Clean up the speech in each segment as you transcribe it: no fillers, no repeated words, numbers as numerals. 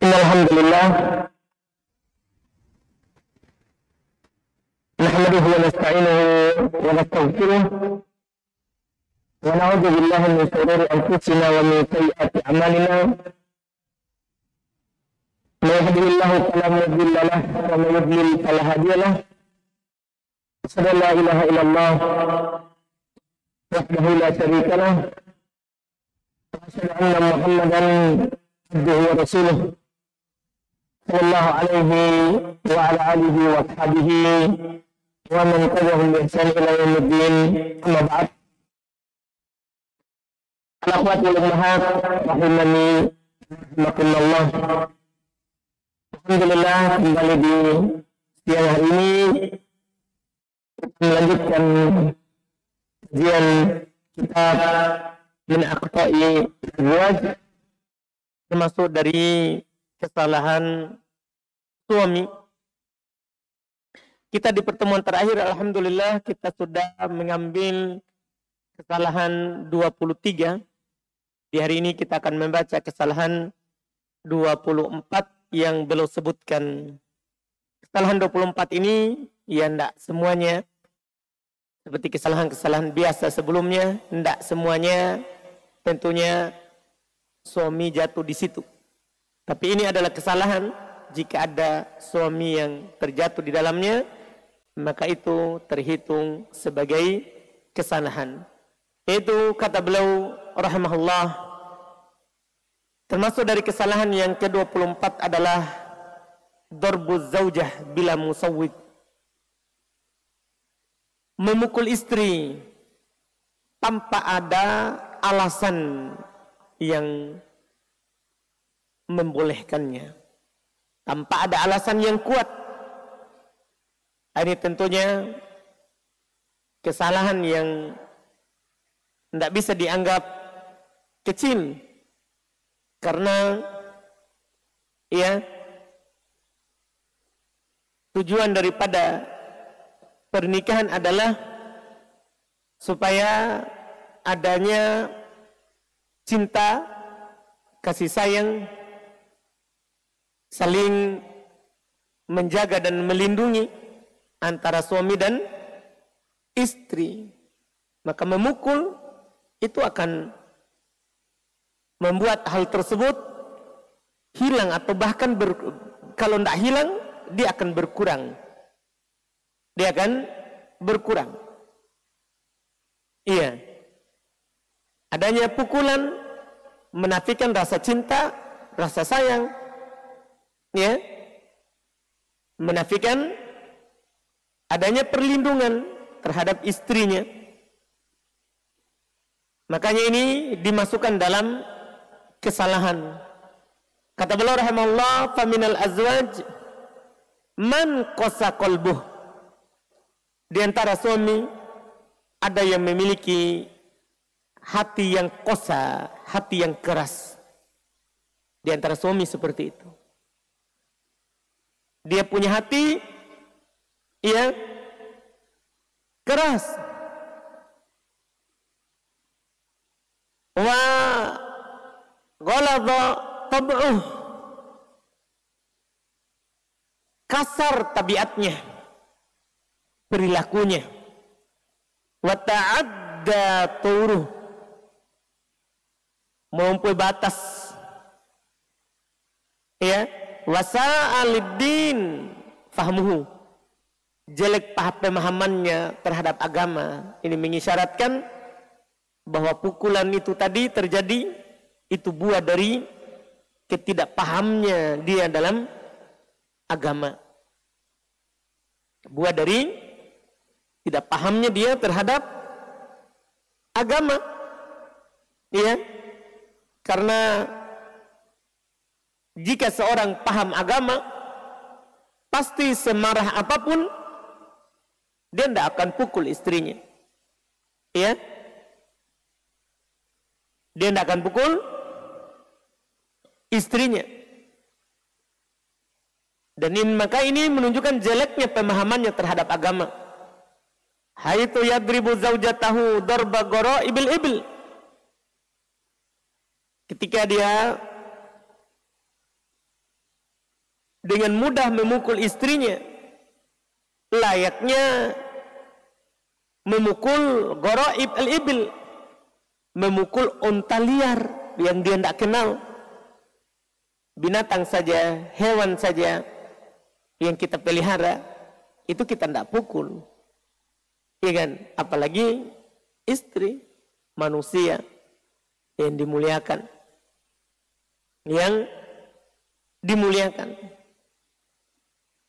Alhamdulillah nahmaduhu wa nasta'inuhu wa nastaghfiruh wa na'udzu billahi min shururi anfusina wa min sayyiati a'malina. May yahdihillahu fala mudilla lahu wa may yudlil fala hadiya lahu. Asyhadu an la ilaha illallah wahdahu la syarika lahu wa asyhadu anna Muhammadan abduhu wa rasuluh sallallahu alaihi wa ala alihi wa sahbihi wa man tabi'ahum bi ihsan ila yaumiddin. Amma ba'd. Al-akhwat wal ummahat rahimani rahimakumullah. Alhamdulillah, kembali di siang hari ini melanjutkan kajian kitab Min Aqta'i Azwaj, termasuk dari kesalahan suami. Kita di pertemuan terakhir alhamdulillah kita sudah mengambil kesalahan 23. Di hari ini kita akan membaca kesalahan 24 yang beliau sebutkan. Kesalahan 24 ini ya enggak semuanya seperti kesalahan-kesalahan biasa sebelumnya, enggak semuanya tentunya suami jatuh di situ. Tapi ini adalah kesalahan jika ada suami yang terjatuh di dalamnya, maka itu terhitung sebagai kesalahan. Itu kata beliau rahimahullah, termasuk dari kesalahan yang ke-24 adalah darbuz zaujah bila musawwid. Memukul istri tanpa ada alasan yang membolehkannya, tanpa ada alasan yang kuat. Ini tentunya kesalahan yang tidak bisa dianggap kecil, karena ya tujuan daripada pernikahan adalah supaya adanya cinta, kasih sayang, saling menjaga dan melindungi antara suami dan istri. Maka memukul itu akan membuat hal tersebut hilang, atau bahkan kalau tidak hilang dia akan berkurang. Dia akan berkurang. Iya. Adanya pukulan menafikan rasa cinta, rasa sayang, ya, menafikan adanya perlindungan terhadap istrinya. Makanya ini dimasukkan dalam kesalahan. Kata beliau rahimahullah, faminal azwaj man qasa qalbuh. Di antara suami ada yang memiliki hati yang kosa, hati yang keras. Di antara suami seperti itu. Dia punya hati yang keras. Wa ghaladha tab'uh. Kasar tabiatnya, perilakunya. Wa ta'adda turuh. Melampaui batas. Ya, wasa'aliddin fahmuhu. Jelek pemahamannya terhadap agama. Ini mengisyaratkan bahwa pukulan itu tadi terjadi, itu buah dari ketidakpahamnya dia dalam agama. Buah dari tidak pahamnya dia terhadap agama. Ya, karena jika seorang paham agama, pasti semarah apapun dia tidak akan pukul istrinya. Ya, dia tidak akan pukul istrinya. Dan maka ini menunjukkan jeleknya pemahamannya terhadap agama. Haitsu yadribu zaujatahu darba ghara'ibil ibil. Ketika dia dengan mudah memukul istrinya, layaknya memukul gharaib al-ibil, memukul unta liar yang dia tidak kenal. Binatang saja, hewan saja yang kita pelihara, itu kita tidak pukul, ya kan? Apalagi istri manusia yang dimuliakan,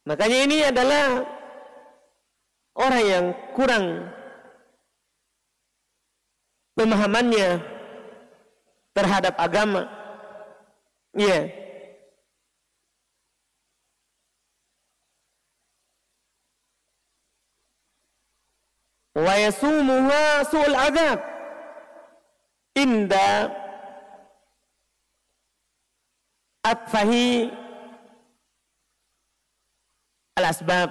Makanya ini adalah orang yang kurang pemahamannya terhadap agama. Iya. Wa yasumuha su'ul adab inda atfahi al-asbab.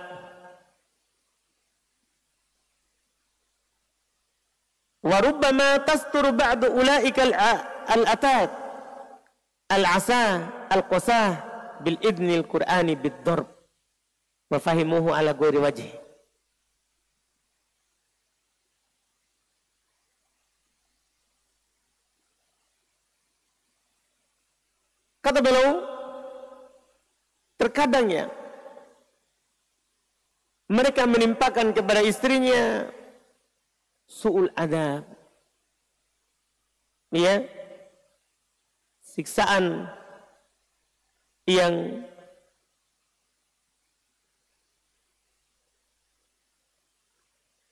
Wa rubbama tasturu ba'du ulaika al-atat al-asa al-qasah bil idnil qur'ani bid-darb wa fahimuhu ala ghairi wajhi. Kata beliau, terkadang ya mereka menimpakan kepada istrinya su'ul adab, ya, siksaan yang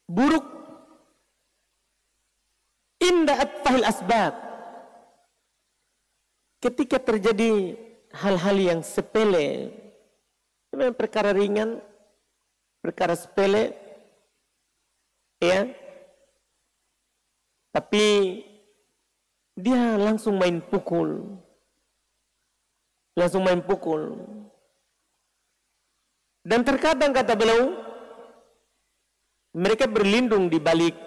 buruk inda atfahil asbab, ketika terjadi hal-hal yang sepele, perkara ringan, perkara sepele, ya, tapi dia langsung main pukul, dan terkadang kata beliau, mereka berlindung di balik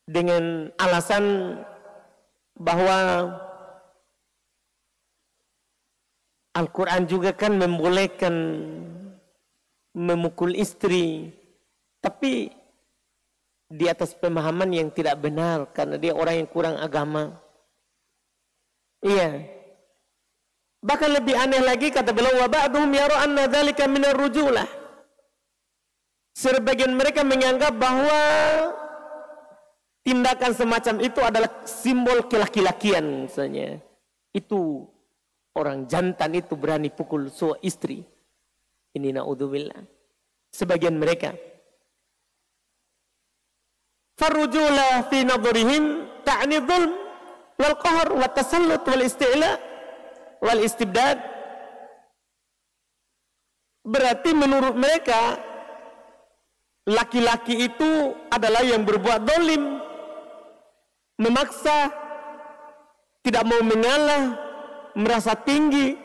dengan alasan bahwa Al-Quran juga kan membolehkan memukul istri, tapi di atas pemahaman yang tidak benar karena dia orang yang kurang agama. Iya. Bahkan lebih aneh lagi kata beliau, wa ba'duhum yara anna dzalika minar rujulah. Sebagian mereka menganggap bahwa tindakan semacam itu adalah simbol kelaki-lakian misalnya. Itu orang jantan itu berani pukul istri. Ini na'udzubillah. Sebagian mereka. Farrujula fi nadhrihim ta'ni dhulm wal qahr wa tasallut wal isti'la wal istibdad. Berarti menurut mereka laki-laki itu adalah yang berbuat zalim, memaksa, tidak mau mengalah, merasa tinggi,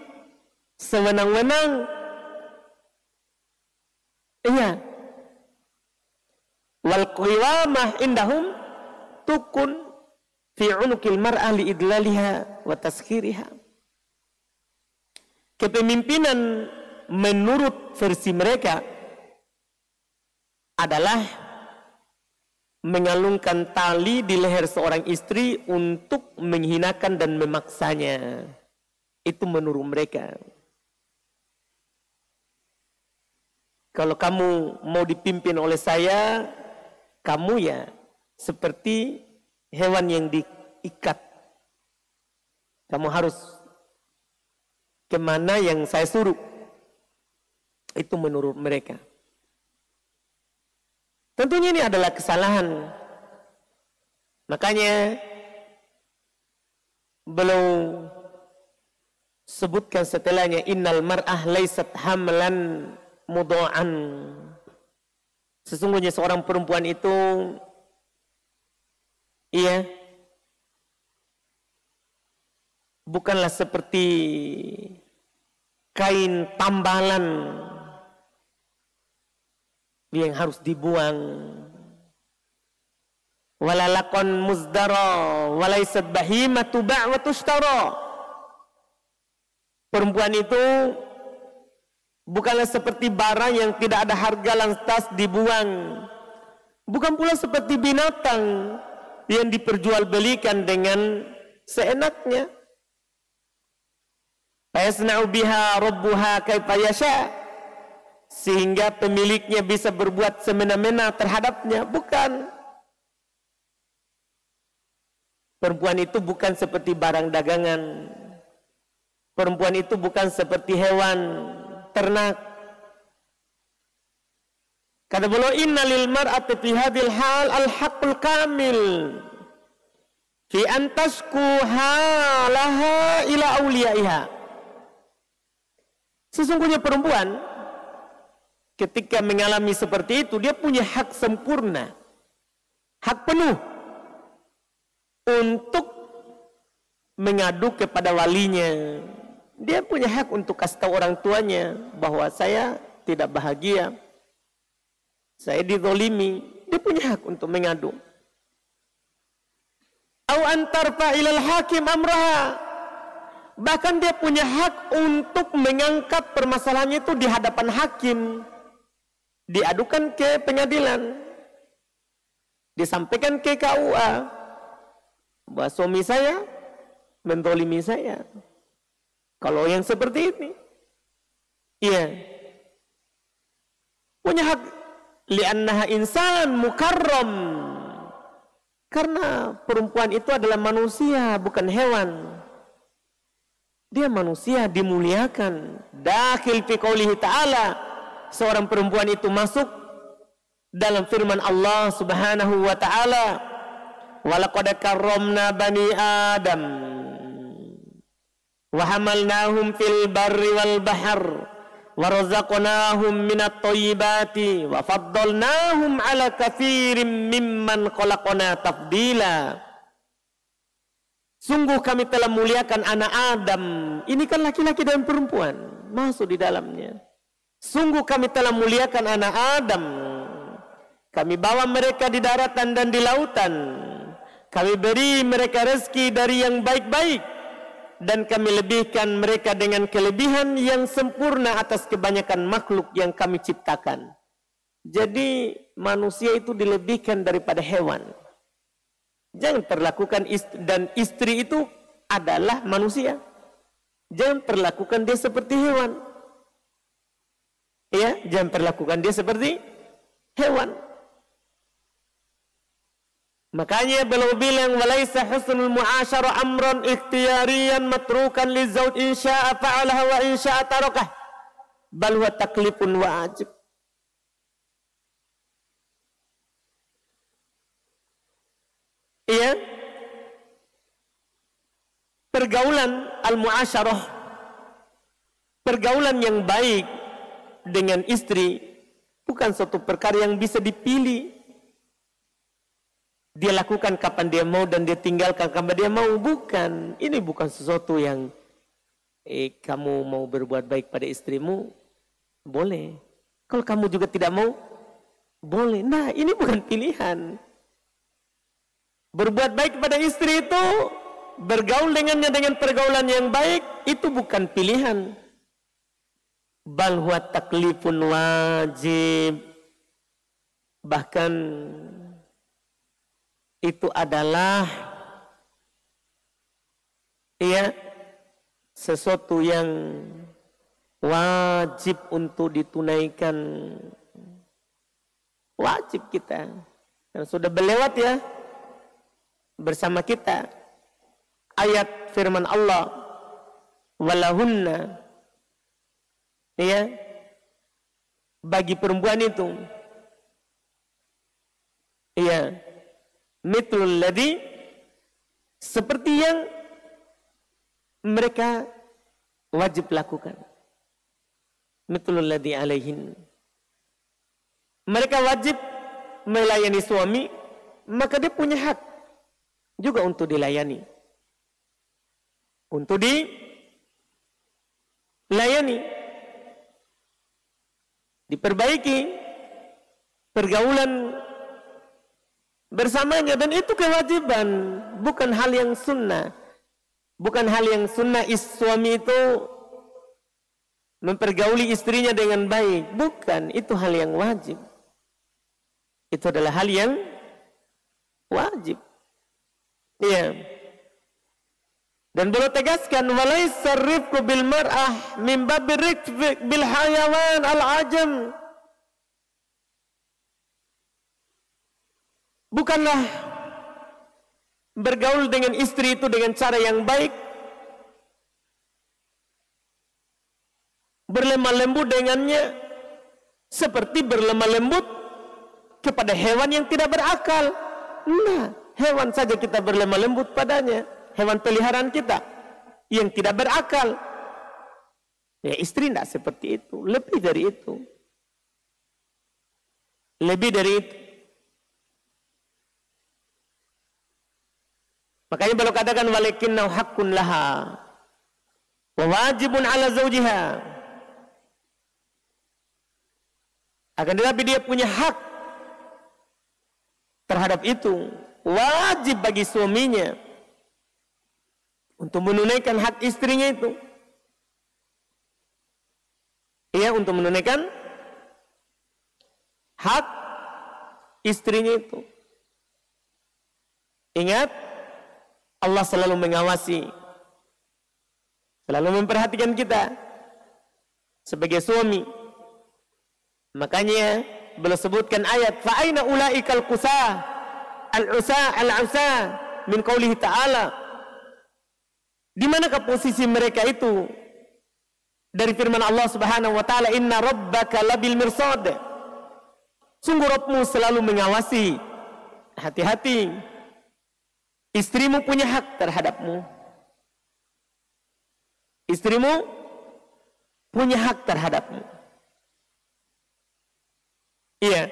sewenang-wenang. Iya. Wal qiwamah indahum tukun fi unuqil mar'ah li idlaliha wa taskhiriha. Kepemimpinan menurut versi mereka adalah mengalungkan tali di leher seorang istri untuk menghinakan dan memaksanya. Itu menurut mereka. Kalau kamu mau dipimpin oleh saya, kamu ya seperti hewan yang diikat. Kamu harus kemana yang saya suruh. Itu menurut mereka. Tentunya ini adalah kesalahan. Makanya beliau sebutkan setelahnya, innal mar'ah laysat hamlan mudha'an. Sesungguhnya seorang perempuan itu bukanlah seperti kain tambalan yang harus dibuang. Walalakon muzdara walaysat bahimatu ba'wa tushtara. Perempuan itu Bukanlah seperti barang yang tidak ada harga lantas dibuang. Bukan pula seperti binatang yang diperjualbelikan dengan seenaknya. Fayasna'u biha rabbuha kaifa yasha, sehingga pemiliknya bisa berbuat semena-mena terhadapnya. Bukan. Perempuan itu bukan seperti barang dagangan. Perempuan itu bukan seperti hewan ternak. Kata beliau, inna lil mar'ati fi hadhil hal al haqqul kamil fi an tashku halaha ila awliyaiha. Sesungguhnya perempuan ketika mengalami seperti itu, dia punya hak sempurna, hak penuh untuk mengadu kepada walinya. Dia punya hak untuk kasih tahu orang tuanya bahwa saya tidak bahagia, saya dizolimi. Dia punya hak untuk mengadu. Au antarfa ilal hakim amraha, bahkan dia punya hak untuk mengangkat permasalahannya itu di hadapan hakim, diadukan ke pengadilan, disampaikan ke KUA bahwa suami saya menzalimi saya. Kalau yang seperti ini, iya, punya hak, li'annaha insan mukarram, karena perempuan itu adalah manusia, bukan hewan. Dia manusia, dimuliakan. Dakhil fi qoulihi ta'ala, seorang perempuan itu masuk dalam firman Allah Subhanahu wa ta'ala, walaqad karramna bani Adam wa hamalnahum fil barri wal bahr wa razaqnahum minat thayyibati wa faddalnahum ala katsirin mimman khalaqna tafdila. Sungguh kami telah muliakan anak Adam. Ini kan laki-laki dan perempuan masuk di dalamnya. Sungguh kami telah muliakan anak Adam. Kami bawa mereka di daratan dan di lautan. Kami beri mereka rezeki dari yang baik-baik. Dan kami lebihkan mereka dengan kelebihan yang sempurna atas kebanyakan makhluk yang kami ciptakan. Jadi manusia itu dilebihkan daripada hewan. Jangan perlakukan dan istri itu adalah manusia. Jangan perlakukan dia seperti hewan. Ya, jangan perlakukan dia seperti hewan. Makanya beliau bilang, walaisa husnul mu'asyarah amran ikhtiyariyan matrukan li zawj in syaa fa'alaha wa in syaa tarakah, bal huwa taklifun wajib. Iya, pergaulan al-mu'asyarah, pergaulan yang baik dengan istri bukan suatu perkara yang bisa dipilih. Dia lakukan kapan dia mau dan dia tinggalkan kapan dia mau. Bukan. Ini bukan sesuatu yang kamu mau berbuat baik pada istrimu, boleh. Kalau kamu juga tidak mau, boleh. Nah, ini bukan pilihan. Berbuat baik pada istri itu, bergaul dengannya dengan pergaulan yang baik, itu bukan pilihan. Bal huwa taklifun wajib. Bahkan itu adalah sesuatu yang wajib untuk ditunaikan. Wajib kita. Dan sudah berlewat ya bersama kita ayat firman Allah, walahunna, bagi perempuan itu mitlul ladzi, seperti yang mereka wajib lakukan. Mitlul ladzi alaihin, mereka wajib melayani suami, maka dia punya hak juga untuk dilayani, untuk dilayani, diperbaiki pergaulan bersamanya. Dan itu kewajiban, bukan hal yang sunnah. Bukan hal yang sunnah suami itu mempergauli istrinya dengan baik. Bukan, itu hal yang wajib. Itu adalah hal yang wajib. Iya. Dan beliau tegaskan, walaisa rifqu bil mar'ah min babir rifq bil hayawan al-ajam. Bukanlah bergaul dengan istri itu dengan cara yang baik, berlemah lembut dengannya seperti berlemah lembut kepada hewan yang tidak berakal. Nah, hewan saja kita berlemah lembut padanya, hewan peliharaan kita yang tidak berakal. Ya, istri tidak seperti itu, lebih dari itu. Lebih dari itu. Makanya beliau katakan walakinnahu haqqun laha wa wajibun ala zawjiha. Akan tetapi dia punya hak terhadap itu, wajib bagi suaminya untuk menunaikan hak istrinya itu. Iya, untuk menunaikan hak istrinya itu. Ingat, Allah selalu mengawasi, selalu memperhatikan kita sebagai suami. Makanya beliau sebutkan ayat fa aina ulaikal qusah al-usa min qoulihi ta'ala. Di manakah posisi mereka itu dari firman Allah Subhanahu wa taala, inna rabbaka labil mirsad. Sungguh Rabbmu selalu mengawasi. Hati-hati. Istrimu punya hak terhadapmu. Istrimu punya hak terhadapmu. Iya.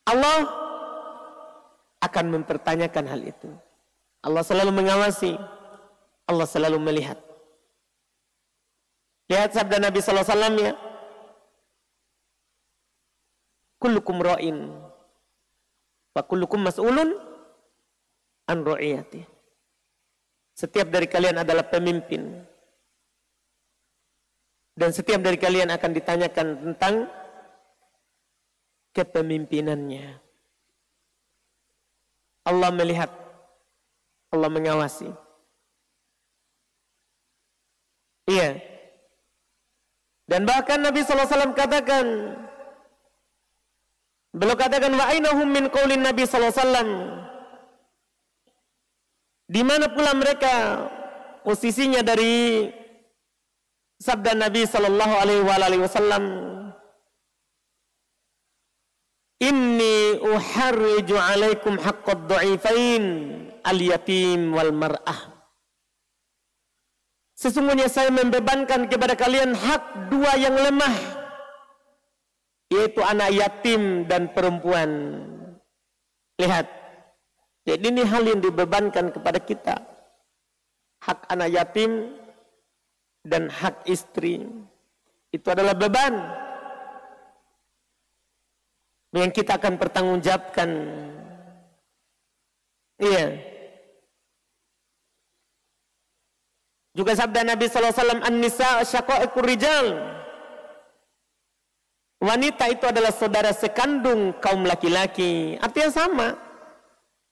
Allah akan mempertanyakan hal itu. Allah selalu mengawasi. Allah selalu melihat. Lihat sabda Nabi sallallahu alaihi wasallam ya. Kullukum ra'in wa kullukum mas'ulun an ra'iyati. Setiap dari kalian adalah pemimpin. Dan setiap dari kalian akan ditanyakan tentang kepemimpinannya. Allah melihat, Allah mengawasi. Iya. Dan bahkan Nabi SAW katakan, beliau katakan wa ainahum min qaulin Nabi SAW. Di mana pula mereka posisinya dari sabda Nabi sallallahu alaihi wasallam, inni uharriju alaikum haqqad dha'ifain al-yatim wal mar'ah. Sesungguhnya saya membebankan kepada kalian hak dua yang lemah, yaitu anak yatim dan perempuan. Lihat, jadi ini hal yang dibebankan kepada kita. Hak anak yatim dan hak istri. Itu adalah beban yang kita akan pertanggungjawabkan. Iya. Juga sabda Nabi SAW, an-nisa syaqa'iqur rijal. Wanita itu adalah saudara sekandung kaum laki-laki. Artinya sama.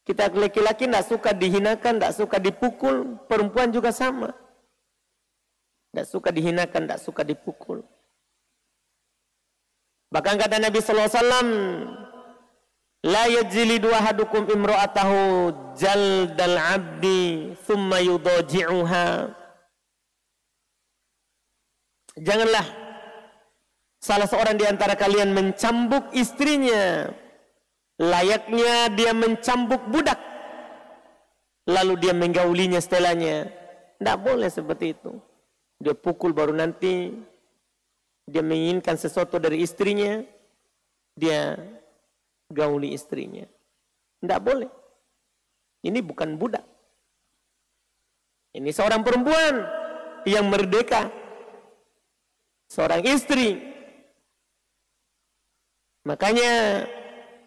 Kita laki-laki tidak suka dihinakan, tidak suka dipukul. Perempuan juga sama. Tidak suka dihinakan, tidak suka dipukul. Bahkan kata Nabi SAW, la yajlidu ahadukum imra'atahu jaldal abdi thumma yudaji'uha. Janganlah salah seorang di antara kalian mencambuk istrinya layaknya dia mencambuk budak, lalu dia menggaulinya setelahnya. Tidak boleh seperti itu. Dia pukul baru nanti dia menginginkan sesuatu dari istrinya, dia gauli istrinya. Tidak boleh. Ini bukan budak. Ini seorang perempuan yang merdeka. Seorang istri. Makanya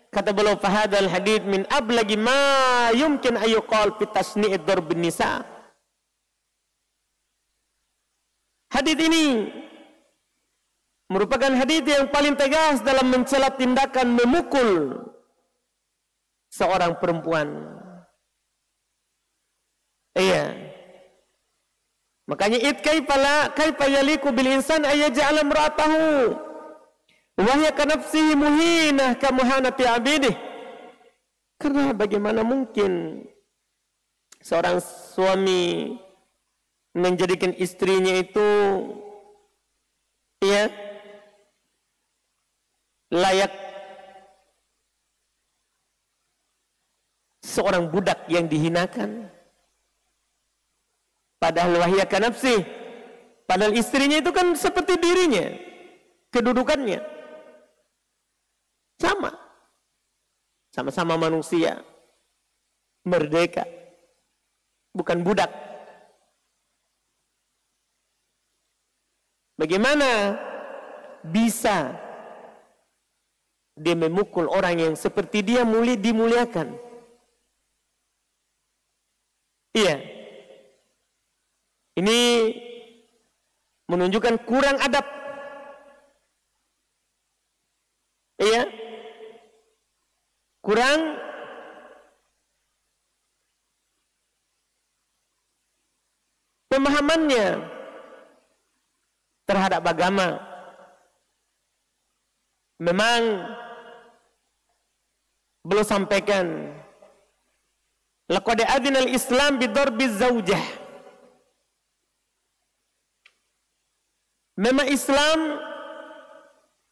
kata beliau, fahadal hadits min ablagi ma yumkin ayyuqal fi tasni'id darbin nisa. Hadits ini merupakan hadits yang paling tegas dalam mencela tindakan memukul seorang perempuan. Iya. Makanya kaifa yaliku bil insan ayaj'ala imra'atahu wa hiya ka nafsihi muhinah ka muhanati 'abidih. Karena bagaimana mungkin seorang suami menjadikan istrinya itu ya layak seorang budak yang dihinakan. Padahal wahya ka nafsi, padahal istrinya itu kan seperti dirinya, kedudukannya sama-sama manusia, merdeka, bukan budak. Bagaimana bisa dia memukul orang yang seperti dia dimuliakan? Iya. Ini menunjukkan kurang adab. Iya. Kurang pemahamannya terhadap agama. Memang belum sampaikan laqad adina al-Islam bidarbi zaujah. Memang Islam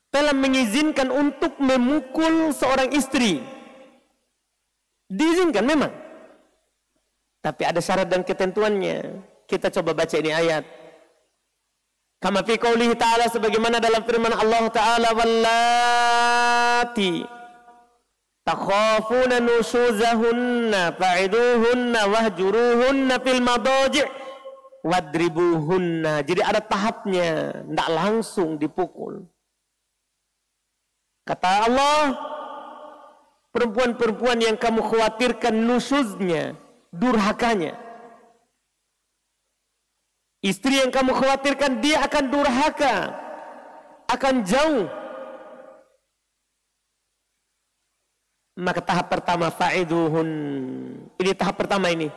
telah mengizinkan untuk memukul seorang istri. Diizinkan memang. Tapi ada syarat dan ketentuannya. Kita coba baca ini ayat. Kama fi qoulihi ta'ala, sebagaimana dalam firman Allah Ta'ala, wallati takhafuna nushuzahunna fa'iduhunna wahjuruhunna fil madaji' wadribuhunna. Jadi ada tahapnya, tidak langsung dipukul. Kata Allah, perempuan-perempuan yang kamu khawatirkan nusyuznya, durhakanya, istri yang kamu khawatirkan dia akan durhaka, akan jauh, maka tahap pertama fa'iduhun. Ini tahap pertama ini.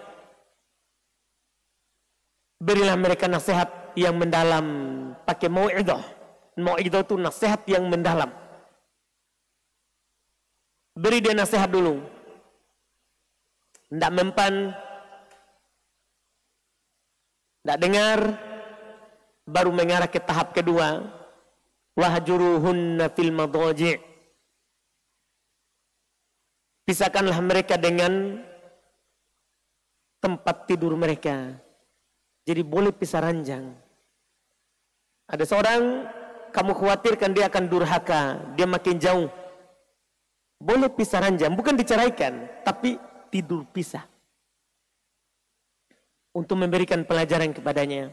Berilah mereka nasihat yang mendalam, pakai mau'idah. Mau'idah itu nasihat yang mendalam. Beri dia nasihat dulu. Tidak mempan, tidak dengar, baru mengarah ke tahap kedua. Wahjuruhunna fil madaji'. Pisahkanlah mereka dengan tempat tidur mereka. Jadi boleh pisah ranjang. Ada seorang kamu khawatirkan dia akan durhaka, dia makin jauh. Boleh pisah ranjang, bukan diceraikan, tapi tidur pisah. Untuk memberikan pelajaran kepadanya.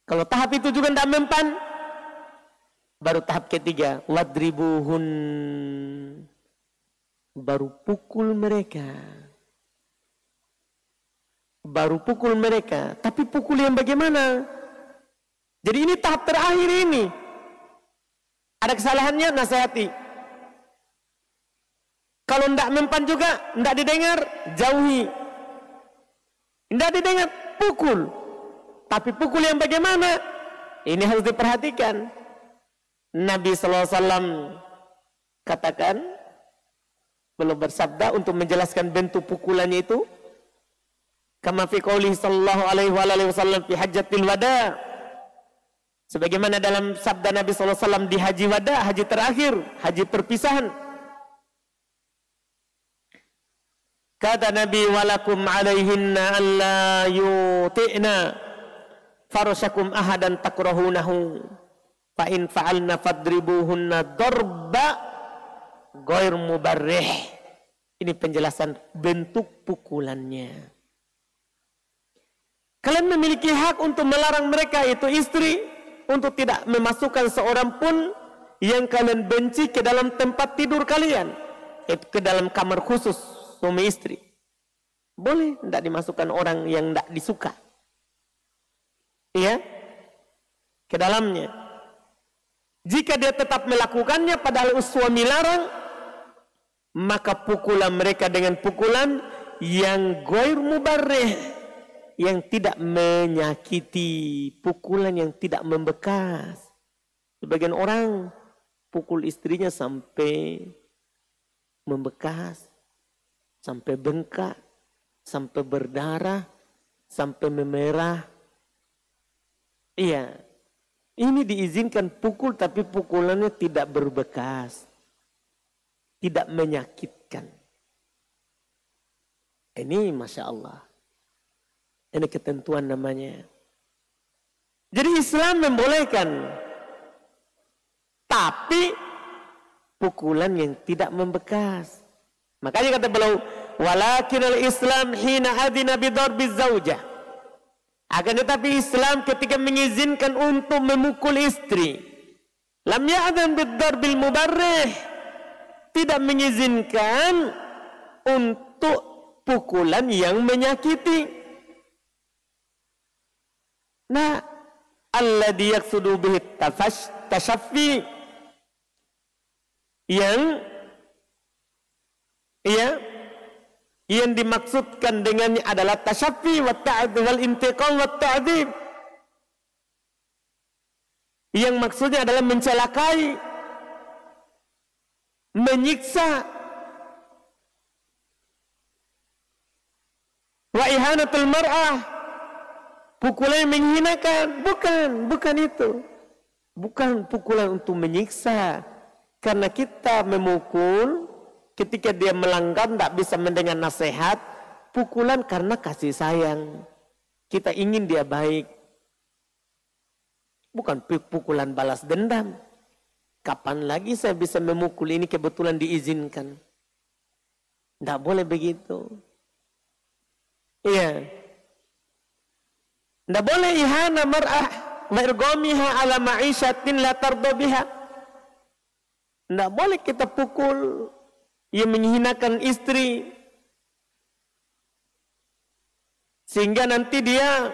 Kalau tahap itu juga tidak mempan, baru tahap ketiga, wadribuhun. Baru pukul mereka. Baru pukul mereka. Tapi pukul yang bagaimana? Jadi ini tahap terakhir ini. Ada kesalahannya, nasihati. Kalau tidak mempan juga, tidak didengar, jauhi. Tidak didengar, pukul. Tapi pukul yang bagaimana? Ini harus diperhatikan. Nabi SAW katakan, belum bersabda untuk menjelaskan bentuk pukulannya itu. Kama fi qoulihi sallallahu alaihi wasallam fi hajjatil wada. Sebagaimana dalam sabda Nabi SAW di haji wada, haji terakhir, haji perpisahan. Kata Nabi, walakum alaihinna alla yuti'na farasyakum ahadan takrahunahu fa in fa'alna fadribuhunna darba ghair mubarrih. Ini penjelasan bentuk pukulannya. Kalian memiliki hak untuk melarang mereka, itu istri, untuk tidak memasukkan seorang pun yang kalian benci ke dalam tempat tidur kalian, ke dalam kamar khusus suami istri. Boleh tidak dimasukkan orang yang tidak disuka. ya, ke dalamnya. Jika dia tetap melakukannya padahal suami larang, maka pukulan mereka dengan pukulan yang ghair mubarrih, yang tidak menyakiti, pukulan yang tidak membekas. Sebagian orang pukul istrinya sampai membekas, sampai bengkak, sampai berdarah, sampai memerah. Iya, ini diizinkan pukul tapi pukulannya tidak berbekas, tidak menyakitkan. Ini Masya Allah. Ini ketentuan namanya. Jadi Islam membolehkan, tapi pukulan yang tidak membekas. Makanya kata beliau, walakin al-Islam hina adina bidarbi zaujah. Akan tetapi Islam ketika mengizinkan untuk memukul istri, lam ya'dzan bidarbil mubarrih, tidak mengizinkan untuk pukulan yang menyakiti. Nah, alladhi yaqsudu bihi tashaffi, yang dimaksudkan dengannya adalah tasyaffi wa ta'dzib wal intiqam wa ta'dzib. Yang maksudnya adalah mencelakai, menyiksa. Wa ihanatul mar'ah, pukulan yang menghinakan. Bukan itu. Bukan pukulan untuk menyiksa. Karena kita memukul ketika dia melanggar, tidak bisa mendengar nasihat, pukulan karena kasih sayang. Kita ingin dia baik. Bukan pukulan balas dendam. Kapan lagi saya bisa memukul, ini kebetulan diizinkan. Tidak boleh begitu. Iya. Tidak boleh ihana mar'ah wa irgamiha ala ma'isyatin la tardo biha. Tidak boleh kita pukul yang menghinakan istri sehingga nanti dia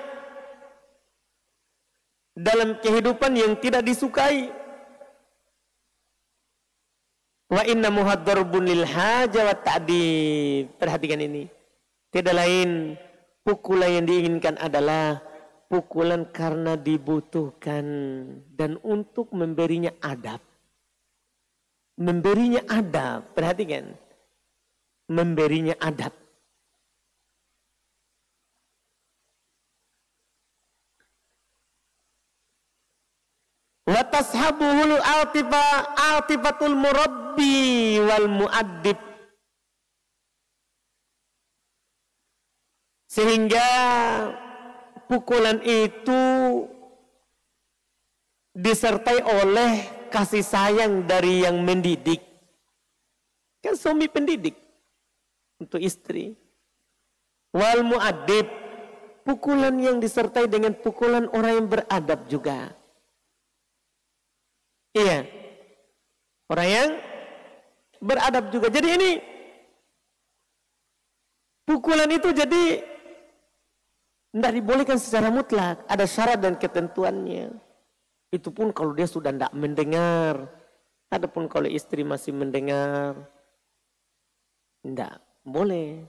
dalam kehidupan yang tidak disukai. Wa inna muhaddarbun lil haja wa ta'dib. Perhatikan ini. Tidak lain, pukulan yang diinginkan adalah pukulan karena dibutuhkan dan untuk memberinya adab. Memberinya adab, perhatikan. Memberinya adab. Wa tashabuhul atifatul murabbi wal muaddib. Sehingga pukulan itu disertai oleh kasih sayang dari yang mendidik. Kan suami pendidik untuk istri. Wal mu'addib, pukulan yang disertai dengan pukulan orang yang beradab juga. Iya, orang yang beradab juga. Jadi ini pukulan itu jadi tidak dibolehkan secara mutlak. Ada syarat dan ketentuannya. Itu pun kalau dia sudah tidak mendengar. Adapun kalau istri masih mendengar, tidak boleh.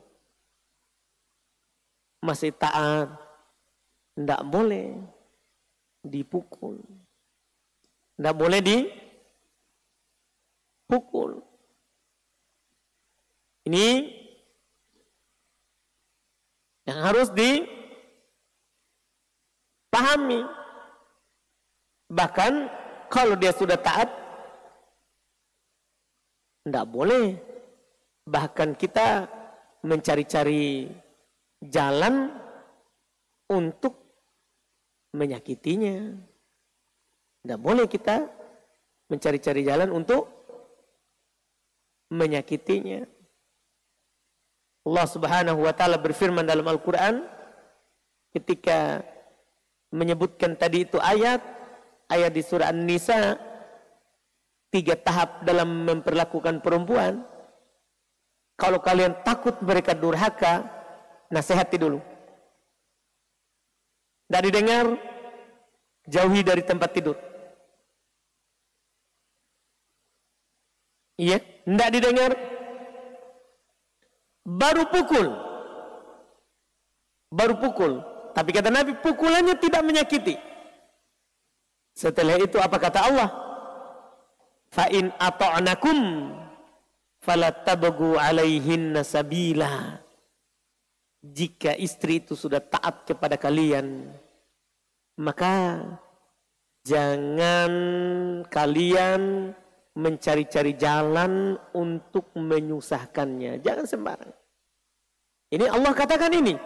Masih taat, tidak boleh dipukul. Tidak boleh dipukul. Ini yang harus dipahami. Bahkan kalau dia sudah taat, tidak boleh. Bahkan kita mencari-cari jalan untuk menyakitinya. Tidak boleh kita mencari-cari jalan untuk menyakitinya. Allah Subhanahu wa ta'ala berfirman dalam Al-Quran ketika menyebutkan tadi itu ayat di surah An-Nisa, 3 tahap dalam memperlakukan perempuan. Kalau kalian takut mereka durhaka, nasihati dulu. Tidak didengar, jauhi dari tempat tidur. Iya, tidak didengar. Baru pukul. Baru pukul. Tapi kata Nabi, pukulannya tidak menyakiti. Setelah itu apa kata Allah? Fa in ata'nakum fala tabghu 'alaihinna sabila. Jika istri itu sudah taat kepada kalian, maka jangan kalian mencari-cari jalan untuk menyusahkannya. Jangan sembarang. Ini Allah katakan ini.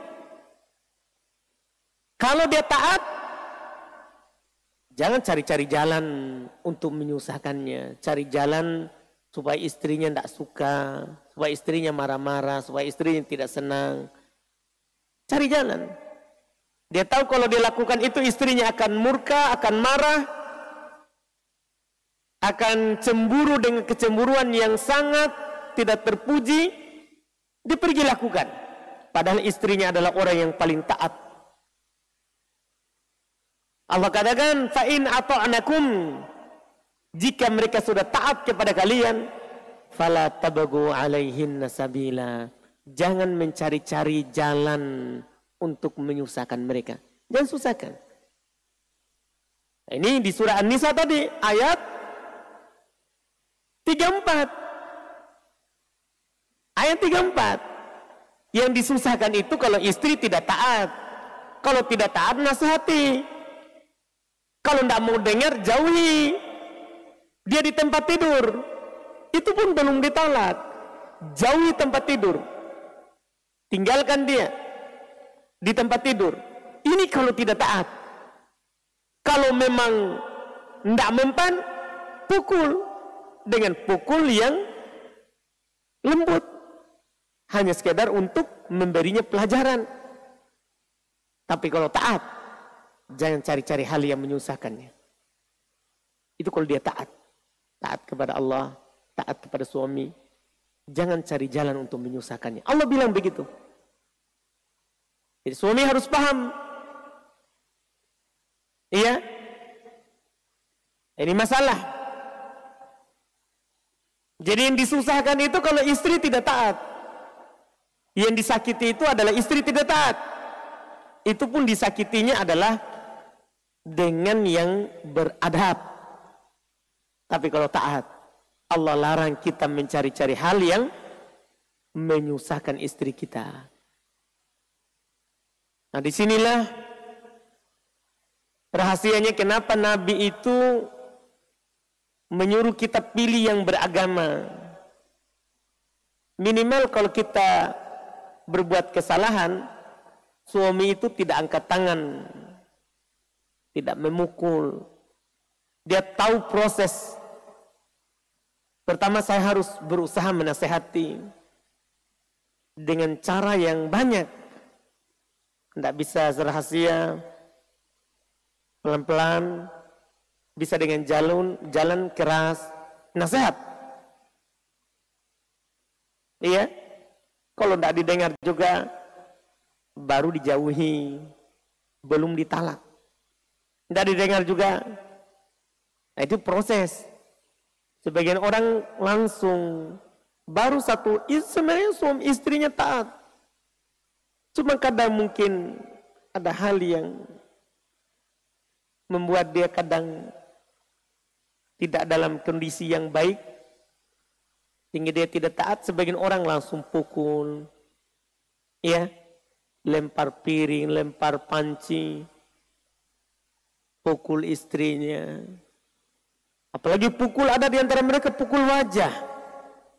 Kalau dia taat, jangan cari-cari jalan untuk menyusahkannya. Cari jalan supaya istrinya tidak suka, supaya istrinya marah-marah, supaya istrinya tidak senang. Cari jalan. Dia tahu kalau dia lakukan itu istrinya akan murka, akan marah, akan cemburu dengan kecemburuan yang sangat tidak terpuji. Dia pergi lakukan. Padahal istrinya adalah orang yang paling taat. Allah katakan, fa in ata'nakum, jika mereka sudah taat kepada kalian, fala tabghu 'alaihinna sabila. Jangan mencari-cari jalan untuk menyusahkan mereka. Jangan susahkan. Ini di surah An-Nisa tadi, ayat 34. Ayat 34. Yang disusahkan itu kalau istri tidak taat. Kalau tidak taat, nasihati. Kalau tidak mau dengar, jauhi. Dia di tempat tidur, itu pun belum ditolak. Jauhi tempat tidur. Tinggalkan dia di tempat tidur. Ini kalau tidak taat. Kalau memang tidak mempan, pukul. Dengan pukul yang lembut. Hanya sekedar untuk memberinya pelajaran. Tapi kalau taat, jangan cari-cari hal yang menyusahkannya. Itu kalau dia taat. Taat kepada Allah, taat kepada suami. Jangan cari jalan untuk menyusahkannya. Allah bilang begitu. Jadi suami harus paham. Iya. Ini masalah. Jadi yang disusahkan itu kalau istri tidak taat. Yang disakiti itu adalah istri tidak taat. Itu pun disakitinya adalah dengan yang beradab. Tapi kalau taat, Allah larang kita mencari-cari hal yang menyusahkan istri kita. Nah, disinilah rahasianya kenapa Nabi itu menyuruh kita pilih yang beragama. Minimal kalau kita berbuat kesalahan, suami itu tidak angkat tangan, tidak memukul. Dia tahu proses. Pertama, saya harus berusaha menasehati dengan cara yang banyak. Tidak bisa rahasia, pelan-pelan. Bisa dengan jalan keras, nasihat. Iya. Kalau tidak didengar juga, baru dijauhi, belum ditalak. Tidak didengar juga. Nah, itu proses. Sebagian orang langsung, baru satu, sebenarnya suami istrinya taat. Cuma kadang mungkin ada hal yang membuat dia kadang tidak dalam kondisi yang baik, sehingga dia tidak taat. Sebagian orang langsung pukul, ya, lempar piring, lempar panci, pukul istrinya. Apalagi pukul, ada di antara mereka pukul wajah.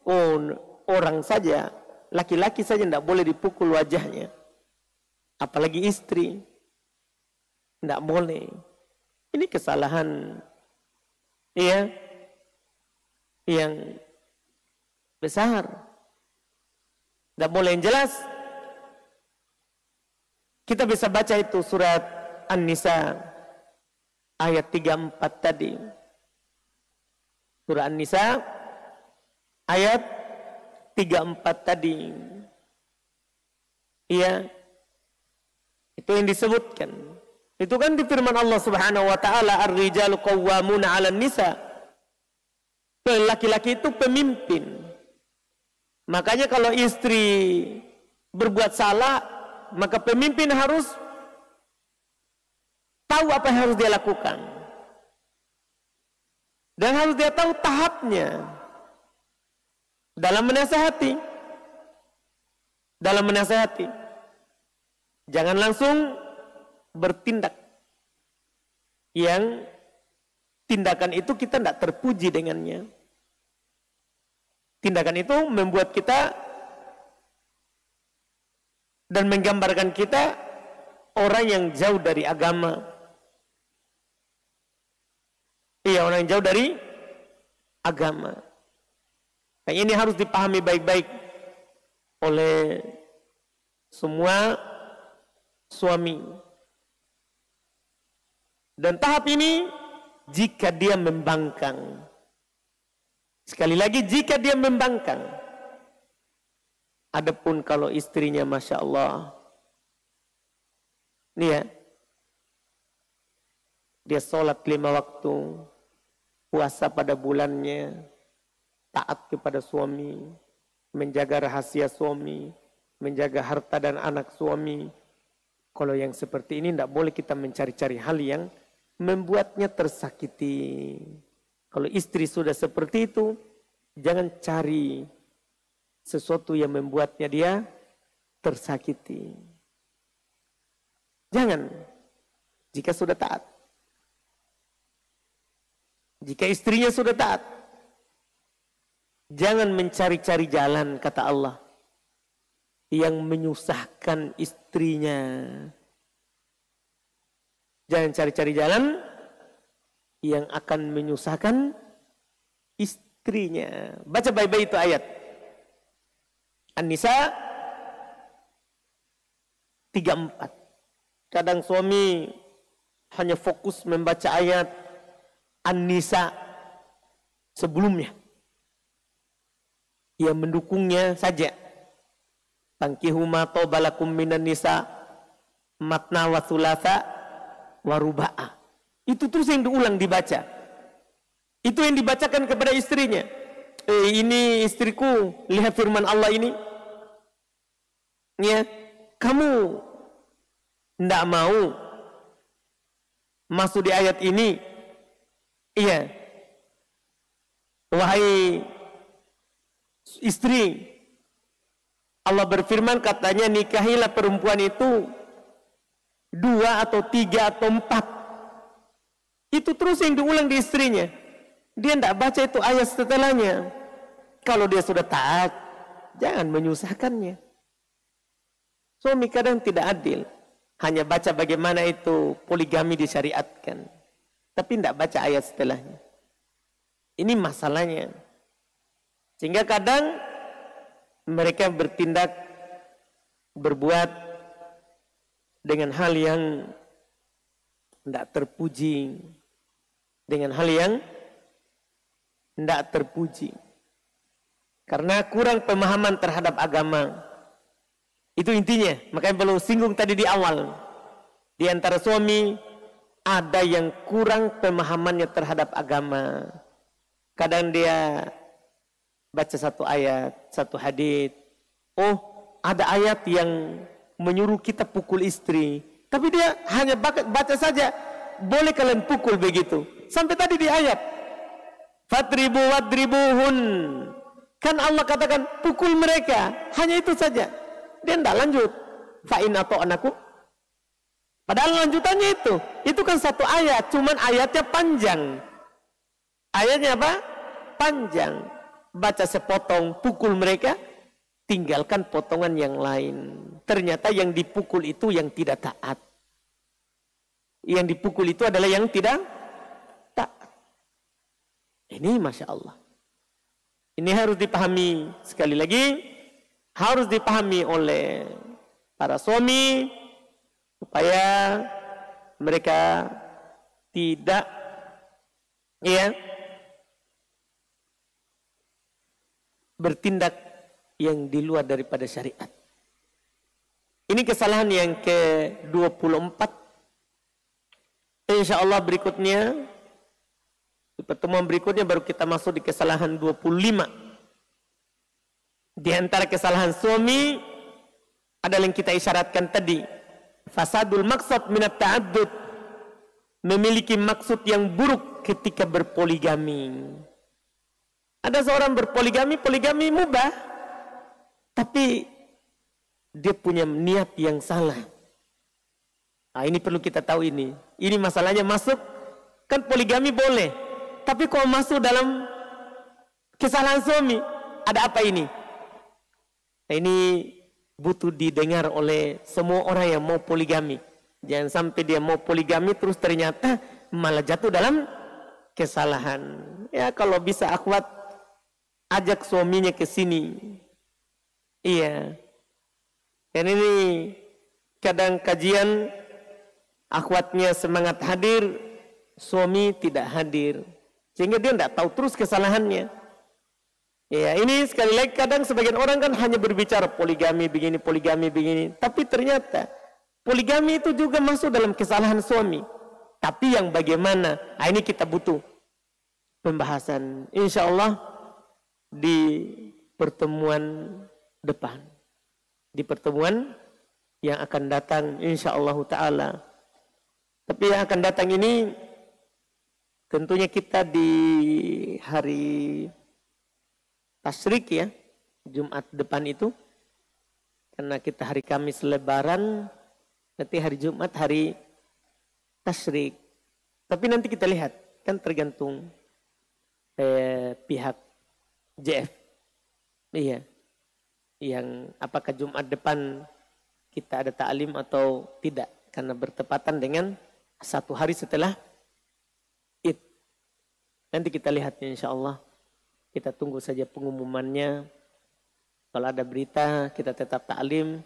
Oh, orang saja, laki-laki saja tidak boleh dipukul wajahnya, apalagi istri, tidak boleh. Ini kesalahan, iya, yang besar. Tidak boleh. Yang jelas, kita bisa baca itu surat An-Nisa ayat 34 tadi. Surah An-Nisa ayat 34 tadi. Iya, itu yang disebutkan. Itu kan di firman Allah Subhanahu wa taala, ar-rijalu qawwamuna 'alan nisa. Laki-laki itu pemimpin. Makanya kalau istri berbuat salah, maka pemimpin harus tahu apa yang harus dia lakukan. Dan harus dia tahu tahapnya dalam menasihati. Dalam menasihati. Jangan langsung bertindak yang tindakan itu kita tidak terpuji dengannya. Tindakan itu membuat kita dan menggambarkan kita orang yang jauh dari agama. Iya, orang yang jauh dari agama. Nah, ini harus dipahami baik-baik oleh semua suami. Dan tahap ini jika dia membangkang. Sekali lagi, jika dia membangkang. Adapun kalau istrinya Masya Allah, nih ya, dia sholat 5 waktu, puasa pada bulannya, taat kepada suami, menjaga rahasia suami, menjaga harta dan anak suami. Kalau yang seperti ini tidak boleh kita mencari-cari hal yang membuatnya tersakiti. Kalau istri sudah seperti itu, jangan cari sesuatu yang membuatnya dia tersakiti. Jangan, jika sudah taat. Jika istrinya sudah taat, jangan mencari-cari jalan, kata Allah, yang menyusahkan istrinya. Jangan cari-cari jalan yang akan menyusahkan istrinya. Baca baik-baik itu ayat. An-Nisa 34. Kadang suami hanya fokus membaca ayat An-Nisa sebelumnya. Ia mendukungnya saja. Tankihu ma tobalakum minan nisa matna wa thulatha wa ruba'a. Itu terus yang diulang dibaca. Itu yang dibacakan kepada istrinya. Ini istriku, lihat firman Allah ini. Ya, kamu tidak mau masuk di ayat ini. Iya. Wahai istri, Allah berfirman, katanya nikahilah perempuan itu 2 atau 3 atau 4. Itu terus yang diulang di istrinya. Dia tidak baca itu ayat setelahnya. Kalau dia sudah taat, jangan menyusahkannya. Suami kadang tidak adil. Hanya baca bagaimana itu poligami disyariatkan. Tapi tidak baca ayat setelahnya. Ini masalahnya. Sehingga kadang mereka bertindak, berbuat dengan hal yang tidak terpuji. Dengan hal yang tidak terpuji. Karena kurang pemahaman terhadap agama. Itu intinya. Makanya perlu singgung tadi di awal. Di antara suami ada yang kurang pemahamannya terhadap agama. Kadang dia baca satu ayat, satu hadits. Oh, ada ayat yang menyuruh kita pukul istri. Tapi dia hanya baca saja. Boleh kalian pukul begitu. Sampai tadi di ayat. Fatribu wadribuhun. Kan Allah katakan pukul mereka. Hanya itu saja. Dia tidak lanjut. Fa'in atau anakku. Padahal lanjutannya itu. Itu kan satu ayat. Cuman ayatnya panjang. Ayatnya apa? Panjang. Baca sepotong, pukul mereka. Tinggalkan potongan yang lain. Ternyata yang dipukul itu yang tidak taat. Yang dipukul itu adalah yang tidak taat. Ini Masya Allah. Ini harus dipahami. Sekali lagi, harus dipahami oleh para suami supaya mereka tidak bertindak yang di luar daripada syariat. Ini kesalahan yang ke-24 Insya Allah berikutnya, di pertemuan berikutnya baru kita masuk di kesalahan 25. Di antara kesalahan suami adalah yang kita isyaratkan tadi. Fasadul maksud minat ta'addud. Memiliki maksud yang buruk ketika berpoligami. Ada seorang berpoligami, poligami mubah. Tapi dia punya niat yang salah. Nah, ini perlu kita tahu ini. Ini masalahnya masuk, kan poligami boleh. Tapi kalau masuk dalam kesalahan suami, ada apa ini? Nah, ini butuh didengar oleh semua orang yang mau poligami. Jangan sampai dia mau poligami terus ternyata malah jatuh dalam kesalahan. Ya kalau bisa akhwat ajak suaminya ke sini. Iya. Dan ini kadang kajian akhwatnya semangat hadir, suami tidak hadir. Sehingga dia tidak tahu terus kesalahannya. Ya, ini sekali lagi kadang sebagian orang kan hanya berbicara poligami begini, poligami begini. Tapi ternyata poligami itu juga masuk dalam kesalahan suami. Tapi yang bagaimana? Nah, ini kita butuh pembahasan. Insya Allah di pertemuan depan. Di pertemuan yang akan datang insya Allah ta'ala. Tapi yang akan datang ini tentunya kita di hari Tasyrik ya, Jumat depan itu. Karena kita hari Kamis Lebaran, nanti hari Jumat hari Tasyrik. Tapi nanti kita lihat, kan tergantung pihak JF. Iya. Yang apakah Jumat depan kita ada ta'lim atau tidak. Karena bertepatan dengan satu hari setelah Id. Nanti kita lihat insya Allah. Kita tunggu saja pengumumannya. Kalau ada berita kita tetap ta'lim.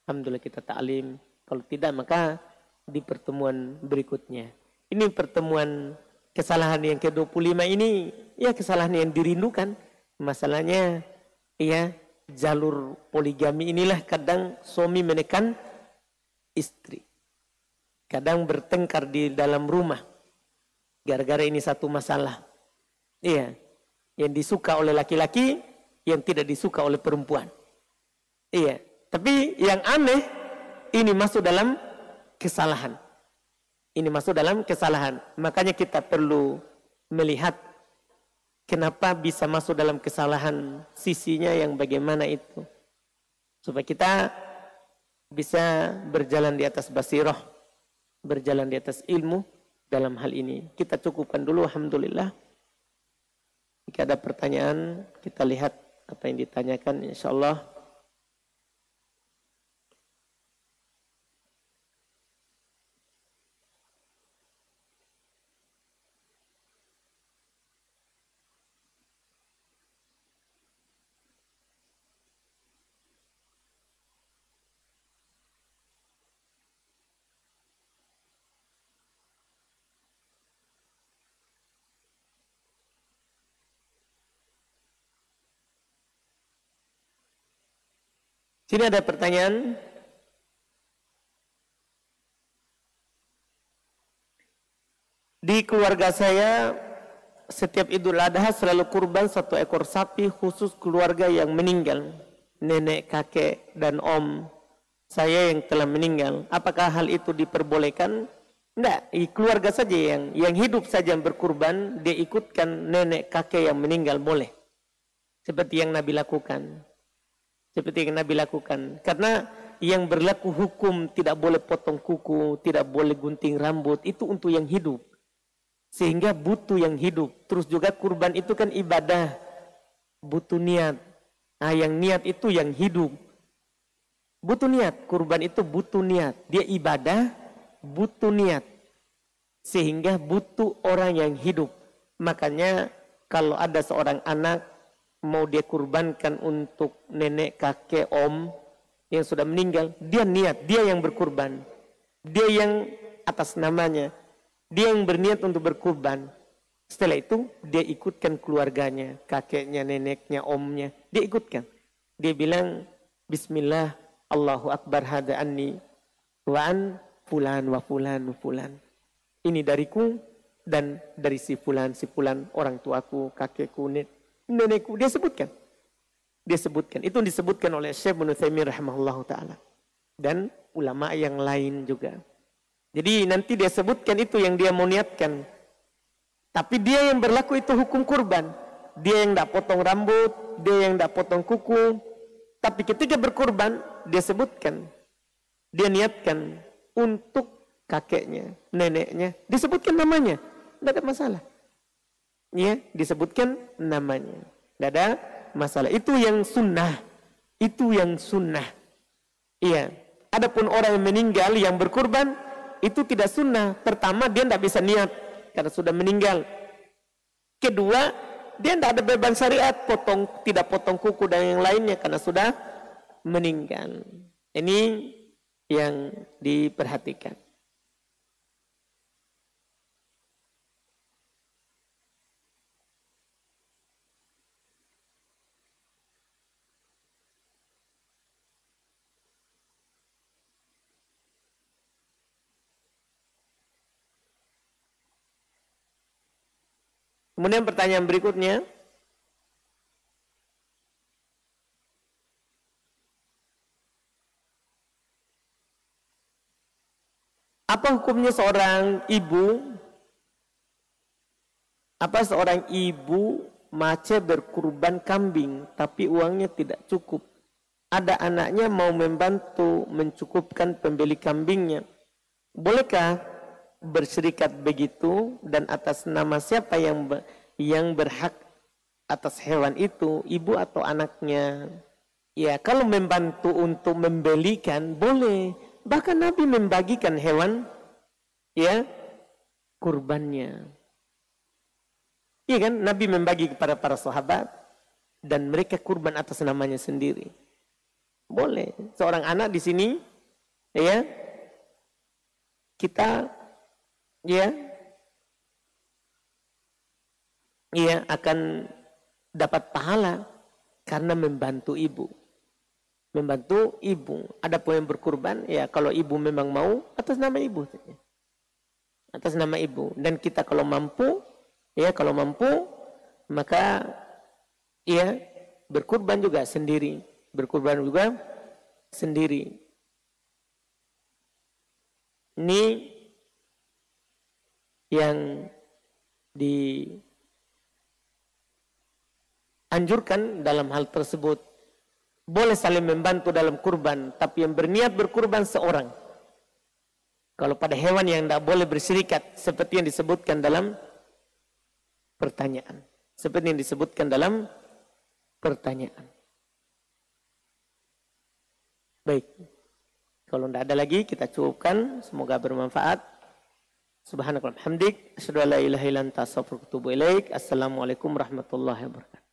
Alhamdulillah kita ta'lim. Kalau tidak maka di pertemuan berikutnya. Ini pertemuan kesalahan yang ke-25 ini. Ya kesalahan yang dirindukan. Masalahnya ya jalur poligami inilah kadang suami menekan istri. Kadang bertengkar di dalam rumah. Gara-gara ini satu masalah. Iya. Yang disuka oleh laki-laki, yang tidak disuka oleh perempuan. Iya. Tapi yang aneh, ini masuk dalam kesalahan. Ini masuk dalam kesalahan. Makanya kita perlu melihat kenapa bisa masuk dalam kesalahan sisinya yang bagaimana itu. Supaya kita bisa berjalan di atas basirah. Berjalan di atas ilmu dalam hal ini. Kita cukupkan dulu, alhamdulillah. Jika ada pertanyaan, kita lihat apa yang ditanyakan, insyaallah. Sini ada pertanyaan. Di keluarga saya, setiap Idul Adha selalu kurban 1 ekor sapi khusus keluarga yang meninggal. Nenek, kakek, dan om saya yang telah meninggal. Apakah hal itu diperbolehkan? Tidak, keluarga saja yang hidup saja yang berkurban, dia ikutkan nenek, kakek yang meninggal boleh. Seperti yang Nabi lakukan. Seperti yang Nabi lakukan. Karena yang berlaku hukum tidak boleh potong kuku, tidak boleh gunting rambut, itu untuk yang hidup. Sehingga butuh yang hidup. Terus juga kurban itu kan ibadah. Butuh niat. Nah yang niat itu yang hidup. Butuh niat. Kurban itu butuh niat. Dia ibadah, butuh niat. Sehingga butuh orang yang hidup. Makanya kalau ada seorang anak mau dia kurbankan untuk nenek, kakek, om yang sudah meninggal, dia niat, dia yang berkurban. Dia yang atas namanya. Dia yang berniat untuk berkurban. Setelah itu dia ikutkan keluarganya, kakeknya, neneknya, omnya. Dia ikutkan. Dia bilang, Bismillah, Allahu Akbar hada anni wa an fulan wa fulan wa fulan. ini dariku dan dari si fulan orang tuaku, kakekku, nenekku. Dia sebutkan. Itu disebutkan oleh Syekh Ibnu Taimiyah rahimahullahu taala dan ulama yang lain juga. Jadi nanti dia sebutkan itu yang dia mau niatkan. Tapi dia yang berlaku itu hukum kurban. Dia yang tidak potong rambut, dia yang tidak potong kuku. Tapi ketika berkurban, dia sebutkan. Dia niatkan untuk kakeknya, neneknya. Disebutkan namanya. Tidak ada masalah. Ya, disebutkan namanya. Tidak ada masalah. Itu yang sunnah. Itu yang sunnah. Iya. Adapun orang yang meninggal yang berkurban, itu tidak sunnah. Pertama, dia tidak bisa niat karena sudah meninggal. Kedua, dia tidak ada beban syariat, tidak potong kuku dan yang lainnya karena sudah meninggal. Ini yang diperhatikan. Kemudian pertanyaan berikutnya. Apa hukumnya seorang ibu mace berkurban kambing tapi uangnya tidak cukup. Ada anaknya mau membantu mencukupkan pembeli kambingnya. Bolehkah berserikat begitu dan atas nama siapa yang berhak atas hewan itu, ibu atau anaknya? Ya, kalau membantu untuk membelikan boleh. Bahkan Nabi membagikan hewan ya kurbannya. Iya kan? Nabi membagi kepada para sahabat dan mereka kurban atas namanya sendiri. Boleh. Seorang anak di sini ya kita akan dapat pahala karena membantu ibu. Membantu ibu. Adapun yang berkurban, ya kalau ibu memang mau, atas nama ibu. Atas nama ibu. Dan kita kalau mampu, maka berkurban juga sendiri. Berkurban juga sendiri. Ini yang dianjurkan dalam hal tersebut. Boleh saling membantu dalam kurban, tapi yang berniat berkurban seorang. Kalau pada hewan yang tidak boleh berserikat, seperti yang disebutkan dalam pertanyaan. Baik. Kalau tidak ada lagi, kita cukupkan. Semoga bermanfaat. Subhanakallahumma hamdik. Asyhadu an la ilaha illa anta astaghfiruka wa atubu ilaik. Assalamualaikum warahmatullahi wabarakatuh.